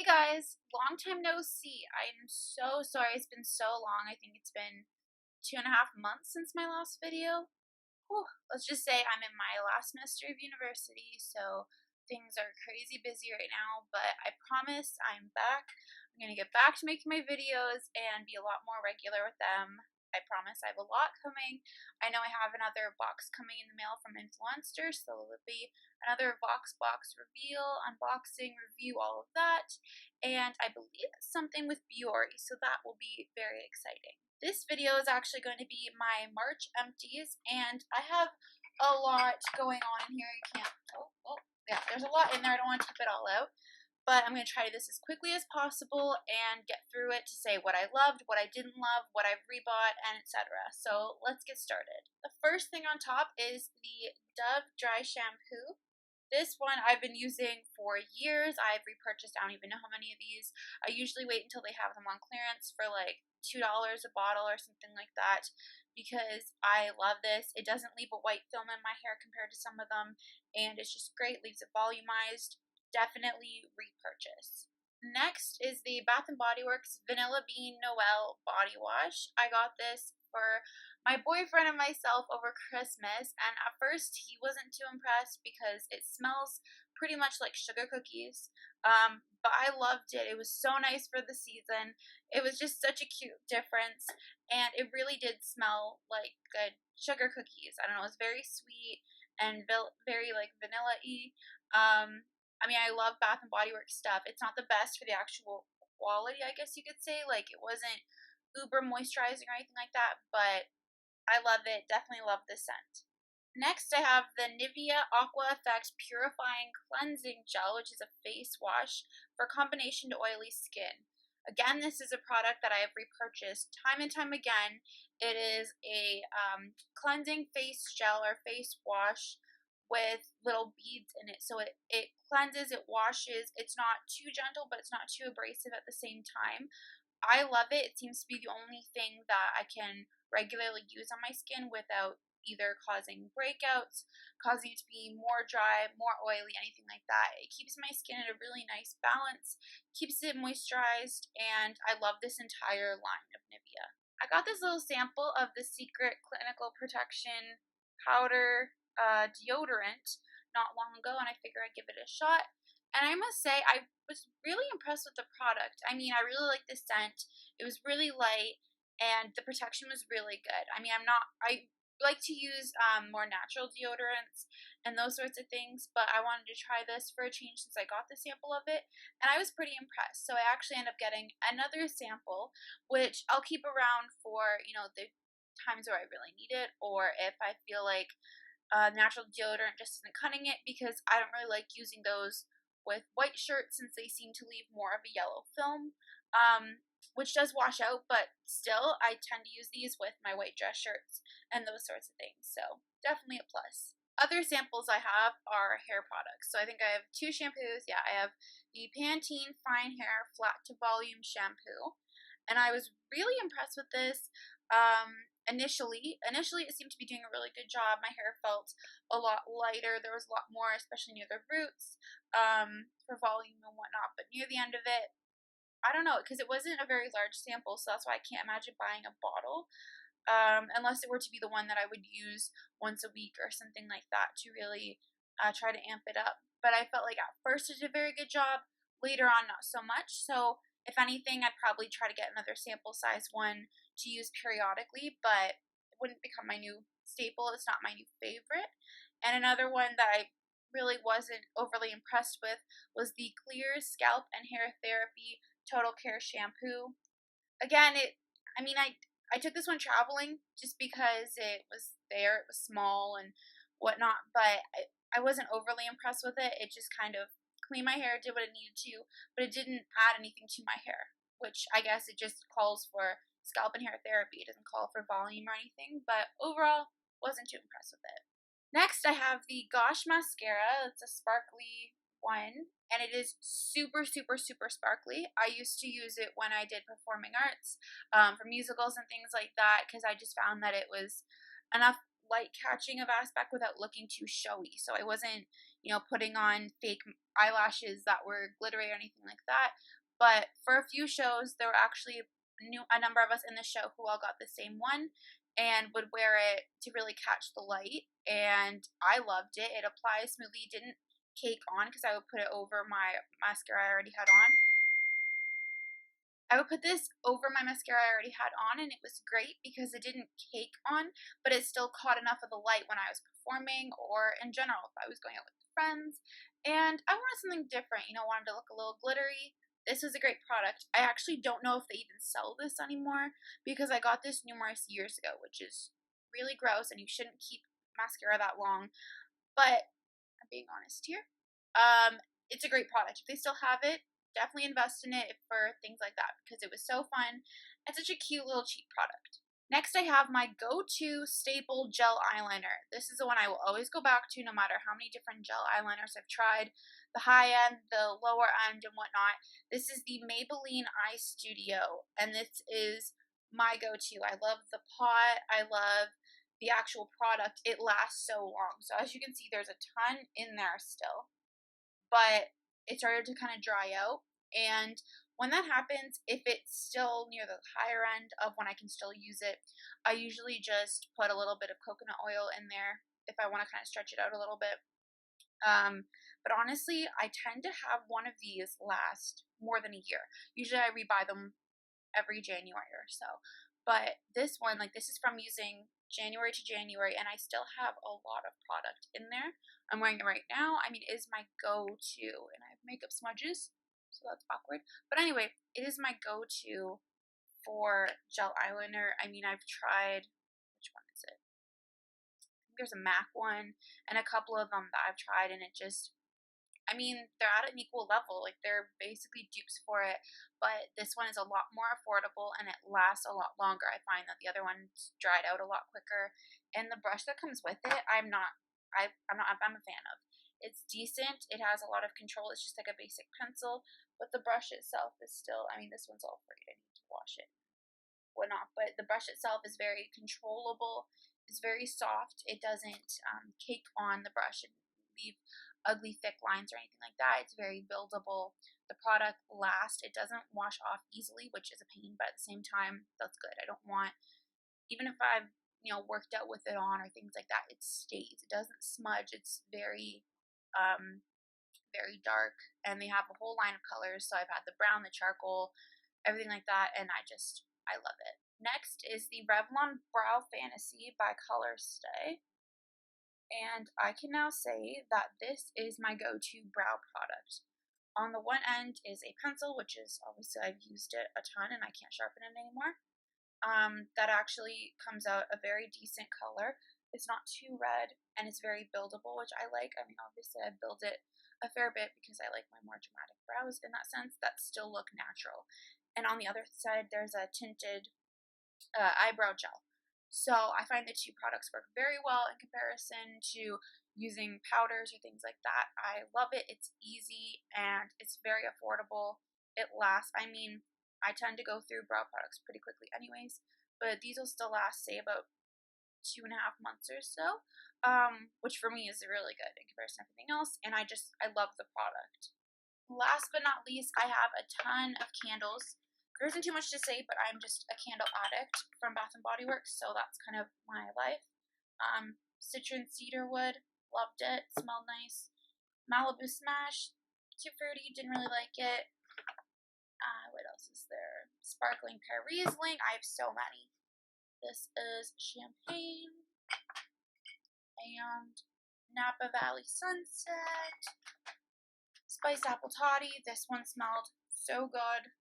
Hey guys, long time no see. I'm so sorry it's been so long. I think it's been 2.5 months since my last video. Whew, let's just say I'm in my last semester of university, so things are crazy busy right now, but I promise I'm back. I'm gonna get back to making my videos and be a lot more regular with them. I promise I have a lot coming. I know I have another box coming in the mail from Influencer, so there'll be another box reveal, unboxing, review, all of that. And I believe it's something with beauties, so that will be very exciting. This video is actually going to be my March empties, and I have a lot going on in here. You can't, yeah, there's a lot in there. I don't want to tip it all out, but I'm going to try this as quickly as possible and get through it to say what I loved, what I didn't love, what I've rebought, and etc. So let's get started. The first thing on top is the Dove Dry Shampoo. This one I've been using for years. I've repurchased, I don't even know how many of these. I usually wait until they have them on clearance for like $2 a bottle or something like that because I love this. It doesn't leave a white film in my hair compared to some of them, and it's just great, leaves it volumized. Definitely repurchase. Next is the Bath & Body Works Vanilla Bean Noel Body Wash. I got this for my boyfriend and myself over Christmas, and at first he wasn't too impressed because it smells pretty much like sugar cookies, but I loved it. It was so nice for the season. It was just such a cute difference, and it really did smell like good sugar cookies. I don't know, it was very sweet and very like vanilla-y. I mean, I love Bath & Body Works stuff. It's not the best for the actual quality, I guess you could say. Like, it wasn't uber moisturizing or anything like that, but I love it. Definitely love this scent. Next, I have the Nivea Aqua Effect Purifying Cleansing Gel, which is a face wash for combination to oily skin. Again, this is a product that I have repurchased time and time again. It is a cleansing face gel or face wash with little beads in it. So it cleanses, it washes. It's not too gentle, but it's not too abrasive at the same time. I love it. It seems to be the only thing that I can regularly use on my skin without either causing breakouts, causing it to be more dry, more oily, anything like that. It keeps my skin at a really nice balance, keeps it moisturized, and I love this entire line of Nivea. I got this little sample of the Secret Clinical Protection Powder deodorant not long ago, and I figured I'd give it a shot. And I must say, I was really impressed with the product. I mean, I really liked the scent. It was really light, and the protection was really good. I mean, I like to use more natural deodorants and those sorts of things, but I wanted to try this for a change since I got the sample of it, and I was pretty impressed. So I actually ended up getting another sample, which I'll keep around for, the times where I really need it, or if I feel like natural deodorant just isn't cutting it, because I don't really like using those with white shirts since they seem to leave more of a yellow film, which does wash out, but still I tend to use these with my white dress shirts and those sorts of things, so definitely a plus. Other samples I have are hair products. So I think I have 2 shampoos. Yeah, I have the Pantene Fine Hair Flat to Volume Shampoo, and I was really impressed with this. Initially it seemed to be doing a really good job. My hair felt a lot lighter. There was a lot more, especially near the roots, for volume and whatnot. But near the end of it, I don't know, because it wasn't a very large sample, so that's why I can't imagine buying a bottle, unless it were to be the one that I would use once a week or something like that to really try to amp it up. But I felt like at first it did a very good job. Later on, not so much. So if anything, I'd probably try to get another sample size one to use periodically, but it wouldn't become my new staple. It's not my new favorite. And another one that I really wasn't overly impressed with was the Clear Scalp and Hair Therapy Total Care Shampoo. Again, I took this one traveling just because it was there, it was small and whatnot, but I wasn't overly impressed with it. It just kind of cleaned my hair, did what it needed to, but it didn't add anything to my hair, which I guess it just calls for scalp and hair therapy. It doesn't call for volume or anything, but overall, wasn't too impressed with it. Next, I have the Gosh Mascara. It's a sparkly one, and it is super, super, super sparkly. I used to use it when I did performing arts, for musicals and things like that, because I just found that it was enough light catching of aspect without looking too showy. So I wasn't putting on fake eyelashes that were glittery or anything like that. But for a few shows, there were actually a number of us in the show who all got the same one and would wear it to really catch the light. And I loved it. It applied smoothly, didn't cake on because I would put it over my mascara I already had on. I would put this over my mascara I already had on, and it was great because it didn't cake on, but it still caught enough of the light when I was performing or in general if I was going out with friends. And I wanted something different, wanted to look a little glittery. This is a great product. I actually don't know if they even sell this anymore because I got this numerous years ago, which is really gross, and you shouldn't keep mascara that long. But I'm being honest here. It's a great product. If they still have it, definitely invest in it for things like that because it was so fun and such a cute little cheap product. Next, I have my go-to staple gel eyeliner. This is the one I will always go back to no matter how many different gel eyeliners I've tried. The high end, the lower end, and whatnot. This is the Maybelline Eye Studio, and this is my go-to. I love the pot. I love the actual product. It lasts so long. So as you can see, there's a ton in there still, but it started to kind of dry out. And when that happens, if it's still near the higher end of when I can still use it, I usually just put a little bit of coconut oil in there if I want to kind of stretch it out a little bit. But honestly, I tend to have one of these last more than a year. Usually I rebuy them every January or so. But this one, this is from using January to January, and I still have a lot of product in there. I'm wearing it right now. I mean, it is my go-to, and I have makeup smudges, so that's awkward. But anyway, it is my go-to for gel eyeliner. I mean, I've tried, which one is it? I think there's a MAC one, and a couple of them that I've tried, and it just, they're at an equal level. They're basically dupes for it, but this one is a lot more affordable and it lasts a lot longer. I find that the other one's dried out a lot quicker, and the brush that comes with it, I'm a fan of. It's decent. It has a lot of control. It's just like a basic pencil, but the brush itself is still, this one's all frayed. I need to wash it, whatnot. But the brush itself is very controllable. It's very soft. It doesn't cake on the brush and leave ugly thick lines or anything like that. It's very buildable. The product lasts. It doesn't wash off easily, which is a pain, but at the same time, that's good. I don't want, even if I've worked out with it on or things like that, it stays. It doesn't smudge. It's very very dark, and they have a whole line of colors. So I've had the brown, the charcoal, everything like that, and I love it. Next is the Revlon Brow Fantasy by Colorstay. And I can now say that this is my go-to brow product. On the one end is a pencil, which is obviously I've used it a ton and I can't sharpen it anymore. That actually comes out a very decent color. It's not too red and it's very buildable, which I like. Obviously I build it a fair bit because I like my more dramatic brows in that sense that still look natural. And on the other side, there's a tinted eyebrow gel. So I find the two products work very well in comparison to using powders or things like that. I love it. It's easy and it's very affordable. It lasts. I tend to go through brow products pretty quickly anyways, but these will still last, say, about 2.5 months or so, which for me is really good in comparison to everything else, and I love the product. Last but not least, I have a ton of candles. There isn't too much to say, but I'm just a candle addict from Bath & Body Works, so that's kind of my life. Citron Cedarwood, loved it, smelled nice. Malibu Smash, too fruity, didn't really like it. What else is there? Sparkling Pear Riesling, I have so many. This is Champagne, and Napa Valley Sunset. Spiced Apple Toddy, this one smelled so good.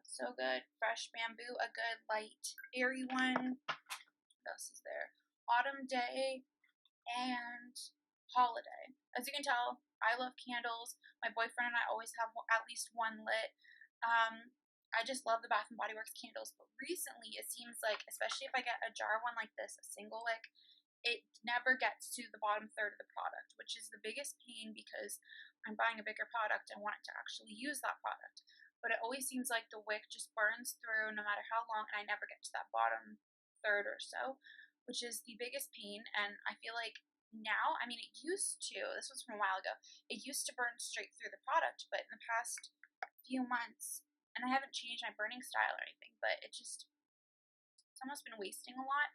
So good. Fresh Bamboo, a good light airy one. What else is there? Autumn Day and Holiday. As you can tell, I love candles. My boyfriend and I always have at least one lit. I just love the Bath & Body Works candles, but recently it seems like, especially if I get a jar one like this, a single wick, it never gets to the bottom third of the product, which is the biggest pain because I'm buying a bigger product and want it to actually use that product. But it always seems like the wick just burns through no matter how long, and I never get to that bottom third or so, which is the biggest pain. And I feel like now, I mean, it used to, this was from a while ago, it used to burn straight through the product, but in the past few months, and I haven't changed my burning style or anything, but it's almost been wasting a lot.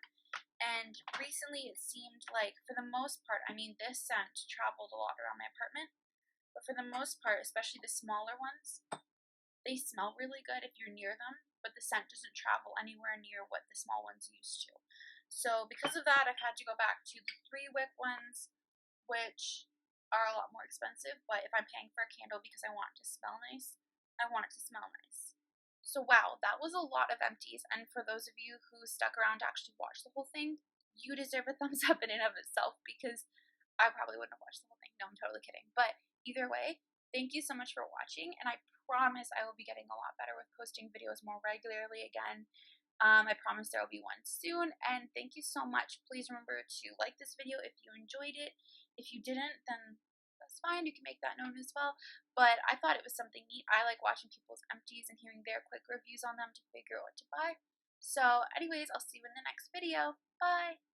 And recently it seemed like, for the most part, I mean, this scent traveled a lot around my apartment, but for the most part, especially the smaller ones, they smell really good if you're near them, but the scent doesn't travel anywhere near what the small ones used to. So because of that, I've had to go back to the 3-wick ones, which are a lot more expensive, but if I'm paying for a candle because I want it to smell nice, I want it to smell nice. So wow, that was a lot of empties, and for those of you who stuck around to actually watch the whole thing, you deserve a thumbs up in and of itself, because I probably wouldn't have watched the whole thing. No, I'm totally kidding. But either way, thank you so much for watching, and I promise I will be getting a lot better with posting videos more regularly again. I promise there will be one soon, and thank you so much. Please remember to like this video if you enjoyed it. If you didn't, then that's fine. You can make that known as well. But I thought it was something neat. I like watching people's empties and hearing their quick reviews on them to figure out what to buy. So anyways, I'll see you in the next video. Bye!